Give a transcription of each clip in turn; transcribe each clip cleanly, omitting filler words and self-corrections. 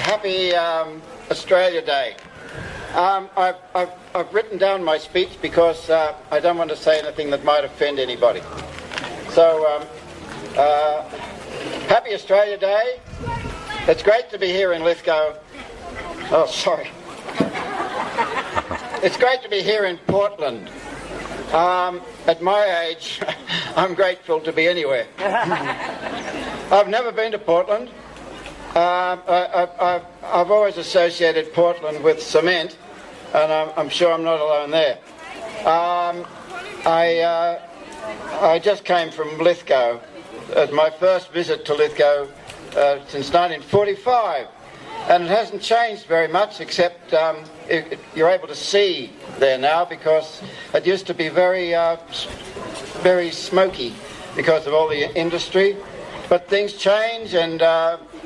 happy Australia Day. I've written down my speech because I don't want to say anything that might offend anybody. So, happy Australia Day. It's great to be here in Lithgow. Oh, sorry. It's great to be here in Portland. At my age, I'm grateful to be anywhere. I've never been to Portland. I've always associated Portland with cement, and I'm sure I'm not alone there. I just came from Lithgow. It's my first visit to Lithgow since 1945, and it hasn't changed very much, except you're able to see there now, because it used to be very smoky because of all the industry. But things change, and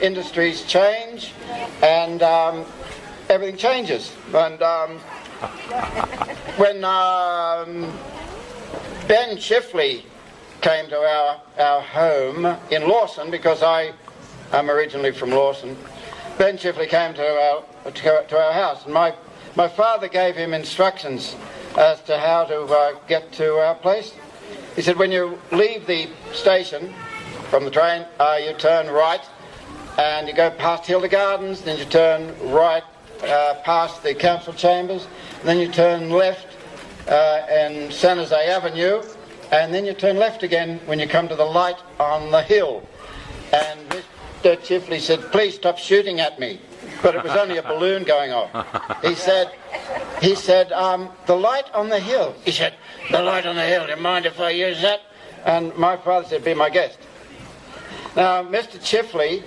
industries change, and everything changes. And when Ben Chifley came to our home in Lawson, because I am originally from Lawson, Ben Chifley came to our house, and my father gave him instructions as to how to get to our place. He said, when you leave the station from the train, you turn right, and you go past Hilda Gardens, then you turn right past the council chambers, and then you turn left in San Jose Avenue, and then you turn left again when you come to the light on the hill. And Mr. Chifley said, please stop shooting at me. But it was only a balloon going off. He said, the light on the hill. He said, the light on the hill, do you mind if I use that? And my father said, be my guest. Now, Mr. Chifley,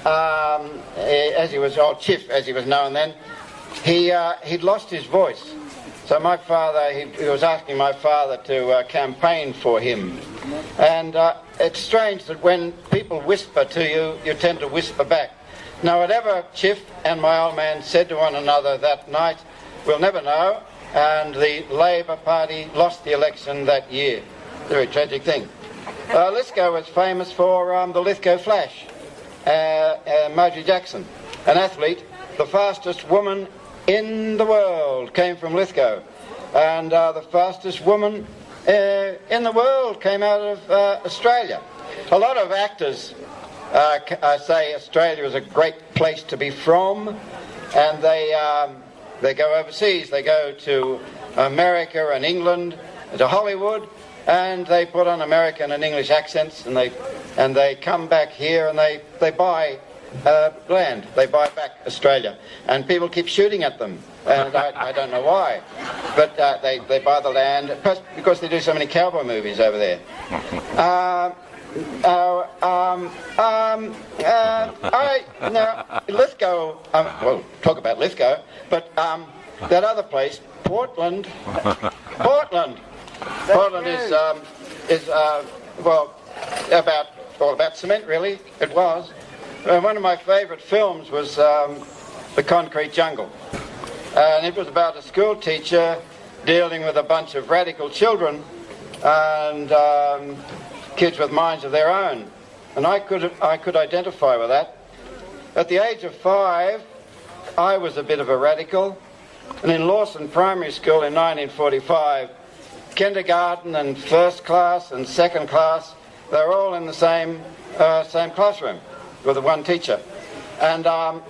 as he was, old Chiff, as he was known then, he'd lost his voice. So my father, he was asking my father to campaign for him. And it's strange that when people whisper to you, you tend to whisper back. Now, whatever Chiff and my old man said to one another that night, we'll never know. And the Labor Party lost the election that year. It's a very tragic thing. Lithgow was famous for the Lithgow Flash. Marjorie Jackson, an athlete, the fastest woman in the world, came from Lithgow. And the fastest woman in the world came out of Australia. A lot of actors say Australia is a great place to be from, and they go overseas. They go to America and England, to Hollywood, and they put on American and English accents, and they come back here and they buy land. They buy back Australia, and people keep shooting at them, and I don't know why, but they buy the land because they do so many cowboy movies over there. Lithgow. Well, talk about Lithgow, but that other place, Portland. Portland is about cement, really. It was. One of my favourite films was The Concrete Jungle, and it was about a school teacher dealing with a bunch of radical children and kids with minds of their own, and I could identify with that. At the age of 5, I was a bit of a radical, and in Lawson Primary School in 1945, kindergarten and first class and second class, they were all in the same classroom with the one teacher. And I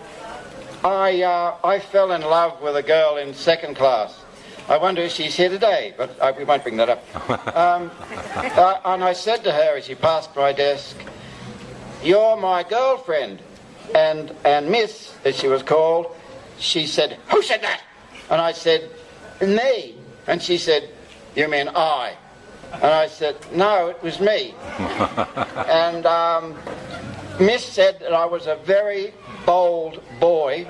fell in love with a girl in second class. I wonder if she's here today, but we won't bring that up. And I said to her as she passed my desk, "You're my girlfriend." And Miss, as she was called, she said, "Who said that?" And I said, "Me." And she said, "You mean I?" And I said, "No, it was me." And Miss said that I was a very bold boy,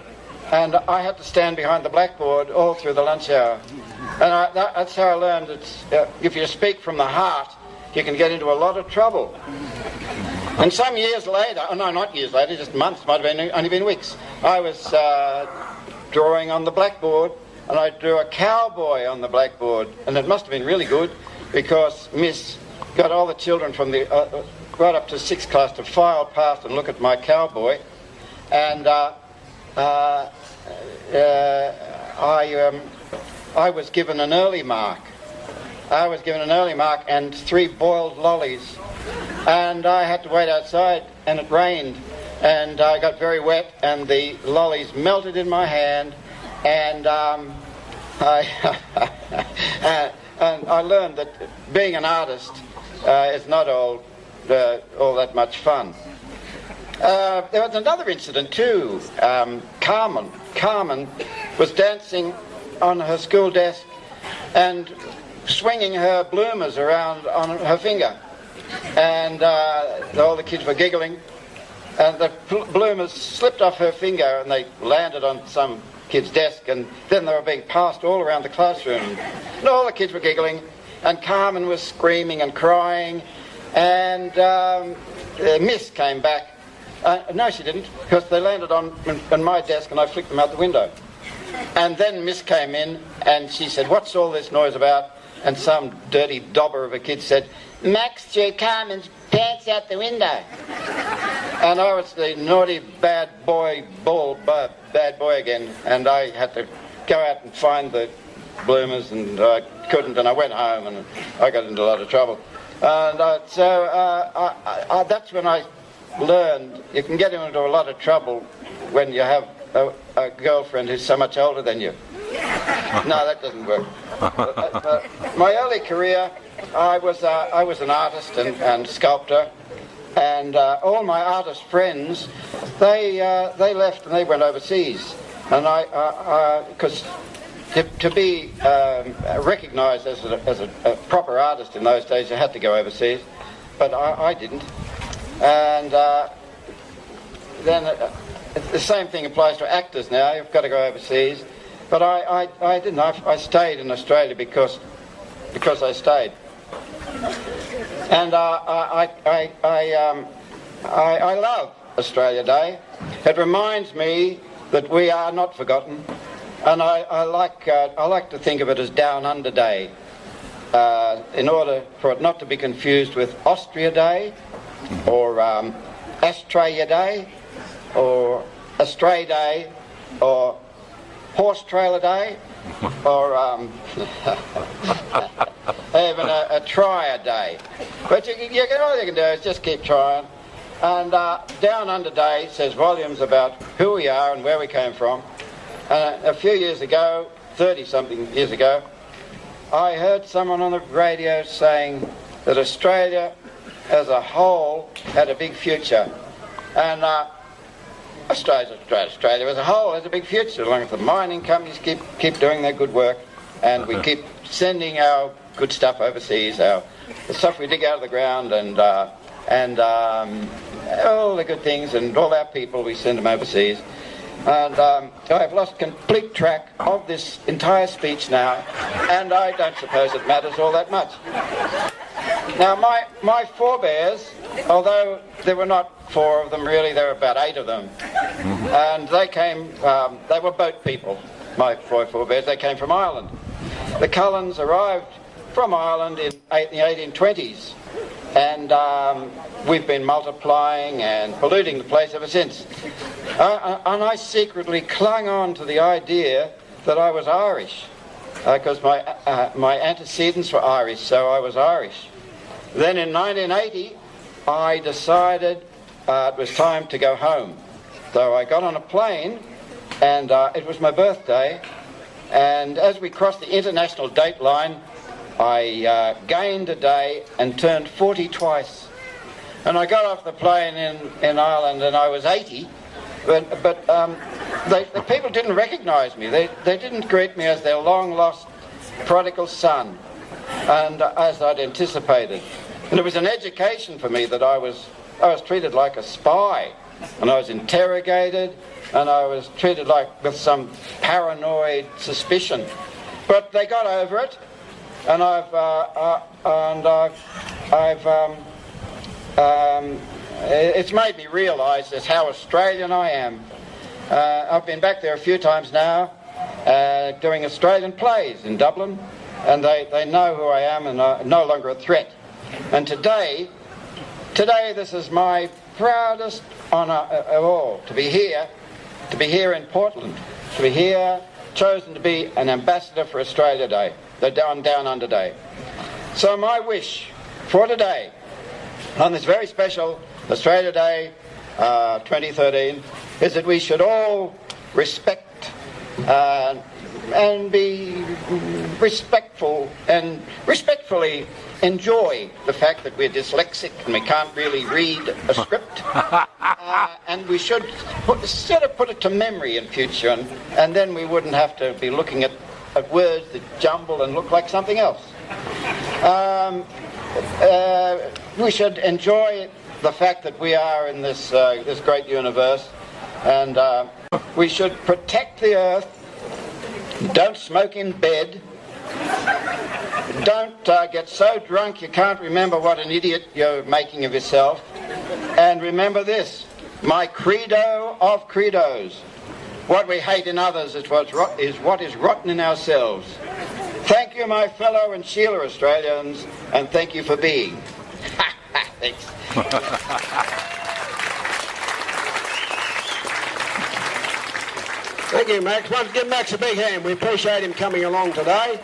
and I had to stand behind the blackboard all through the lunch hour. And that's how I learned that if you speak from the heart, you can get into a lot of trouble. And some years later, oh no, not years later, just months, might have only been weeks, I was drawing on the blackboard, and I drew a cowboy on the blackboard, and it must have been really good, because Miss got all the children from the right up to 6th class to file past and look at my cowboy, and I was given an early mark. I was given an early mark and 3 boiled lollies. And I had to wait outside, and it rained. And I got very wet, and the lollies melted in my hand. And I learned that being an artist is not all that much fun. There was another incident too. Carmen was dancing on her school desk and swinging her bloomers around on her finger, and all the kids were giggling, and the bloomers slipped off her finger and they landed on some kid's desk, and then they were being passed all around the classroom, and all the kids were giggling, and Carmen was screaming and crying, and Miss came back. No, she didn't, because they landed on my desk and I flicked them out the window. And then Miss came in and she said, "What's all this noise about?" And some dirty dobber of a kid said, "Max threw Carmen's pants out the window." And I was the naughty bad boy again, and I had to go out and find the bloomers, and I couldn't, and I went home and I got into a lot of trouble. And so that's when I learned you can get into a lot of trouble when you have a girlfriend who's so much older than you. No, that doesn't work. My early career, I was an artist and sculptor, and all my artist friends, they left and they went overseas, and because to be recognised as a proper artist in those days, you had to go overseas, but I didn't. And then the same thing applies to actors now. You've got to go overseas. But I didn't. I stayed in Australia because I stayed. And I love Australia Day. It reminds me that we are not forgotten. And I like to think of it as Down Under Day, in order for it not to be confused with Austria Day, or Australia Day, or Astray Day, or Horse Trailer Day, or even a Trier Day. But all you can do is just keep trying. And Down Under Day says volumes about who we are and where we came from. A few years ago, 30-something years ago, I heard someone on the radio saying that Australia as a whole had a big future. And Australia as a whole has a big future, as long as the mining companies keep doing their good work, and we keep sending our good stuff overseas, the stuff we dig out of the ground, and all the good things, and all our people, we send them overseas. And I've lost complete track of this entire speech now, and I don't suppose it matters all that much. Now, my forebears, although there were not 4 of them really, there were about 8 of them, and they were boat people, my 4 forebears. They came from Ireland. The Cullens arrived from Ireland in the 1820s, and we've been multiplying and polluting the place ever since. And I secretly clung on to the idea that I was Irish, because my antecedents were Irish, so I was Irish. Then in 1980, I decided it was time to go home. So I got on a plane, and it was my birthday, and as we crossed the international date line, I gained a day and turned 40 twice. And I got off the plane in Ireland, and I was 80, but the people didn't recognise me. They didn't greet me as their long-lost prodigal son, and as I'd anticipated. And it was an education for me that I was treated like a spy, and I was interrogated, and I was treated like with some paranoid suspicion. But they got over it, and it's made me realise just how Australian I am. I've been back there a few times now, doing Australian plays in Dublin, and they know who I am, and I'm no longer a threat. And today this is my proudest honour of all, to be here to be here in Portland, to be here, chosen to be an ambassador for Australia Day, the Down Under Day. So my wish for today, on this very special Australia Day 2013, is that we should all respect and be respectful and respectfully enjoy the fact that we're dyslexic and we can't really read a script, and we should sort of put it to memory in future, and then we wouldn't have to be looking at words that jumble and look like something else. We should enjoy the fact that we are in this great universe, and we should protect the earth. Don't smoke in bed. Don't get so drunk you can't remember what an idiot you're making of yourself. And remember this, my credo of credos: what we hate in others is what is rotten in ourselves. Thank you, my fellow and Sheila Australians, and thank you for being. Thanks. Thank you, Max. Once give Max a big hand. We appreciate him coming along today.